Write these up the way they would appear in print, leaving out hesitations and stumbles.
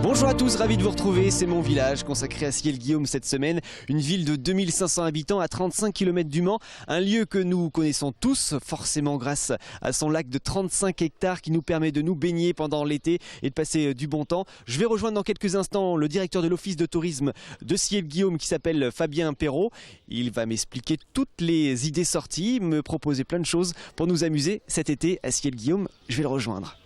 Bonjour à tous, ravi de vous retrouver, c'est Mon Village consacré à Ciel-Guillaume cette semaine, une ville de 2500 habitants à 35 km du Mans, un lieu que nous connaissons tous, forcément grâce à son lac de 35 hectares qui nous permet de nous baigner pendant l'été et de passer du bon temps. Je vais rejoindre dans quelques instants le directeur de l'office de tourisme de Ciel-Guillaume qui s'appelle Fabien Perrault. Il va m'expliquer toutes les idées sorties, me proposer plein de choses pour nous amuser cet été à Ciel-Guillaume. Je vais le rejoindre.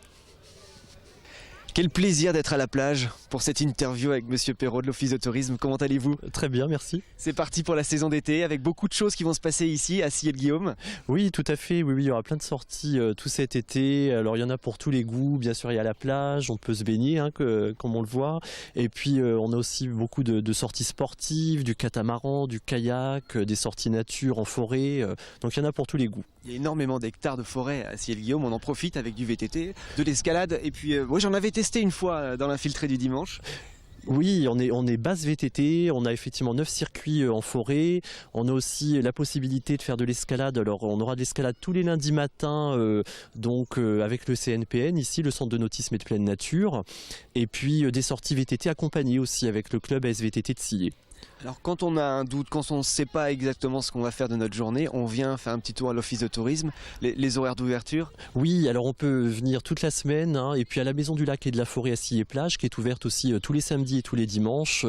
Quel plaisir d'être à la plage pour cette interview avec Monsieur Perrault de l'Office de Tourisme. Comment allez-vous? Très bien, merci. C'est parti pour la saison d'été avec beaucoup de choses qui vont se passer ici à Ciel-Guillaume. Oui, tout à fait. Oui, il y aura plein de sorties tout cet été. Alors, il y en a pour tous les goûts. Bien sûr, il y a la plage, on peut se baigner, comme on le voit. Et puis, on a aussi beaucoup de sorties sportives, du catamaran, du kayak, des sorties nature en forêt. Donc, il y en a pour tous les goûts. Il y a énormément d'hectares de forêt à Ciel-Guillaume. On en profite avec du VTT, de l'escalade. Et puis, moi, j'en avais testé une fois dans l'infiltré du dimanche. Oui, on est base VTT, on a effectivement 9 circuits en forêt, on a aussi la possibilité de faire de l'escalade. Alors on aura de l'escalade tous les lundis matins avec le CNPN ici, le centre de nautisme et de pleine nature, et puis des sorties VTT accompagnées aussi avec le club SVTT de Sillé. Alors quand on a un doute, quand on ne sait pas exactement ce qu'on va faire de notre journée, on vient faire un petit tour à l'office de tourisme, les horaires d'ouverture. Oui, alors on peut venir toute la semaine, et puis à la Maison du Lac et de la Forêt à Sillé-Plage qui est ouverte aussi tous les samedis et tous les dimanches,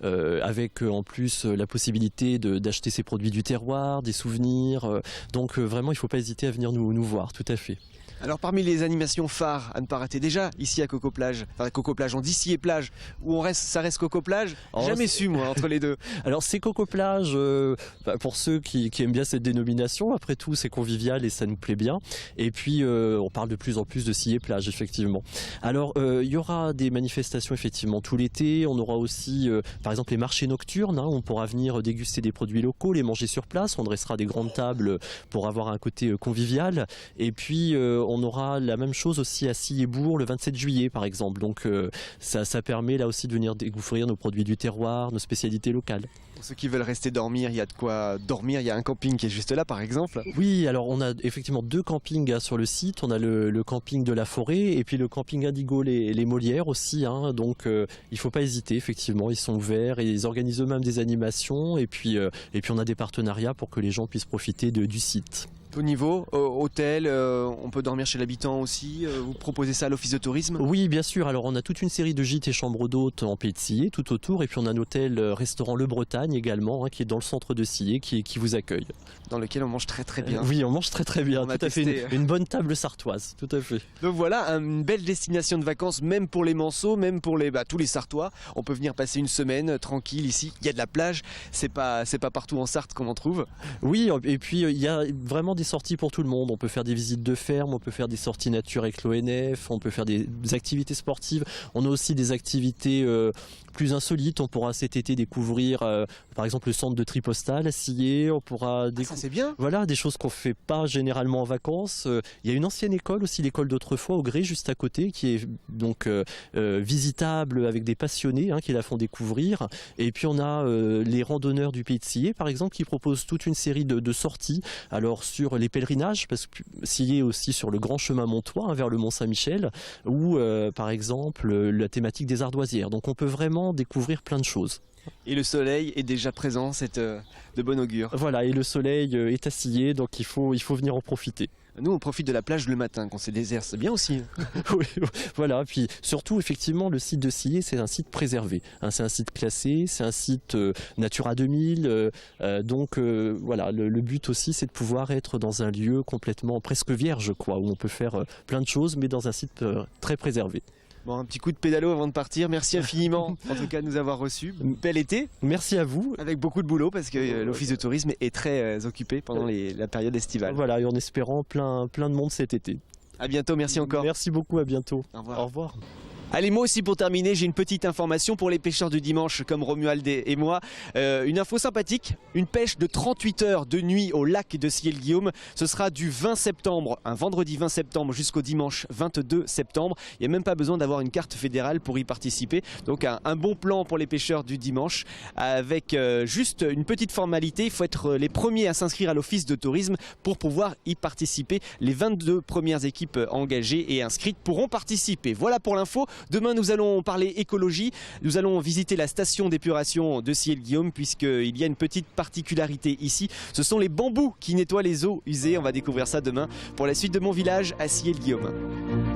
avec en plus la possibilité d'acheter ses produits du terroir, des souvenirs, donc vraiment il ne faut pas hésiter à venir nous voir, tout à fait. Alors parmi les animations phares à ne pas rater déjà ici à Coco Plage, enfin Coco Plage, on dit Sillé Plage, où ça reste Coco Plage, jamais su moi entre les deux. Alors c'est Coco Plage, pour ceux qui aiment bien cette dénomination, après tout c'est convivial et ça nous plaît bien. Et puis on parle de plus en plus de Sillé Plage effectivement. Alors il y aura des manifestations effectivement tout l'été, on aura aussi par exemple les marchés nocturnes, on pourra venir déguster des produits locaux, les manger sur place, on dressera des grandes tables pour avoir un côté convivial. Et puis on aura la même chose aussi à Sillé-Bourg le 27 juillet par exemple. Donc ça permet là aussi de venir découvrir nos produits du terroir, nos spécialités locales. Pour ceux qui veulent rester dormir, il y a de quoi dormir, il y a un camping qui est juste là par exemple. Oui, alors on a effectivement 2 campings sur le site, on a le camping de la Forêt et puis le camping Indigo les Molières aussi, donc il ne faut pas hésiter effectivement, ils sont ouverts et ils organisent eux-mêmes des animations et puis on a des partenariats pour que les gens puissent profiter du site. Au niveau hôtel, on peut dormir chez l'habitant aussi, vous proposez ça à l'office de tourisme? Oui bien sûr, alors on a toute une série de gîtes et chambres d'hôtes en Pays de Sillé tout autour et puis on a un hôtel restaurant Le Bretagne également qui est dans le centre de Sillé qui vous accueille. Dans lequel on mange très très bien. Oui on mange très très bien, tout à fait, une bonne table sartoise, tout à fait. Donc voilà, une belle destination de vacances même pour les Manceaux, même pour tous les Sartois. On peut venir passer une semaine tranquille ici, il y a de la plage, c'est pas partout en Sarthe qu'on en trouve. Oui et puis il y a vraiment des sorties pour tout le monde, on peut faire des visites de ferme, on peut faire des sorties nature avec l'ONF, on peut faire des activités sportives, on a aussi des activités plus insolites, on pourra cet été découvrir par exemple le centre de tri postal à Sillé, on pourra ça c'est bien. Voilà, des choses qu'on ne fait pas généralement en vacances. Il y a une ancienne école aussi, l'école d'autrefois au Grès juste à côté qui est donc visitable avec des passionnés qui la font découvrir. Et puis on a les randonneurs du Pays de Sillé par exemple qui proposent toute une série de sorties, alors sur les pèlerinages, parce que Sillé aussi sur le grand chemin montois vers le Mont Saint-Michel, ou par exemple la thématique des ardoisières. Donc on peut vraiment découvrir plein de choses. Et le soleil est déjà présent, c'est de bon augure. Voilà, et le soleil est à Sillé, donc il faut venir en profiter. Nous on profite de la plage le matin quand c'est désert, c'est bien aussi. Oui, voilà, puis surtout effectivement le site de Sillé c'est un site préservé, c'est un site classé, c'est un site Natura 2000, donc voilà, le but aussi c'est de pouvoir être dans un lieu complètement presque vierge où on peut faire plein de choses mais dans un site très préservé. Bon, un petit coup de pédalo avant de partir. Merci infiniment en tout cas de nous avoir reçus. Bel été. Merci à vous. Avec beaucoup de boulot parce que l'office de tourisme est très occupé pendant la période estivale. Voilà, et en espérant plein de monde cet été. À bientôt, merci encore. Merci beaucoup, à bientôt. Au revoir. Au revoir. Allez, moi aussi pour terminer, j'ai une petite information pour les pêcheurs du dimanche comme Romuald et moi. Une info sympathique, une pêche de 38 heures de nuit au lac de Ciel-Guillaume. Ce sera du 20 septembre, un vendredi 20 septembre jusqu'au dimanche 22 septembre. Il n'y a même pas besoin d'avoir une carte fédérale pour y participer. Donc un bon plan pour les pêcheurs du dimanche avec juste une petite formalité. Il faut être les premiers à s'inscrire à l'office de tourisme pour pouvoir y participer. Les 22 premières équipes engagées et inscrites pourront participer. Voilà pour l'info. Demain, nous allons parler écologie. Nous allons visiter la station d'épuration de Sillé-le-Guillaume puisqu'il y a une petite particularité ici. Ce sont les bambous qui nettoient les eaux usées. On va découvrir ça demain pour la suite de Mon Village à Sillé-le-Guillaume.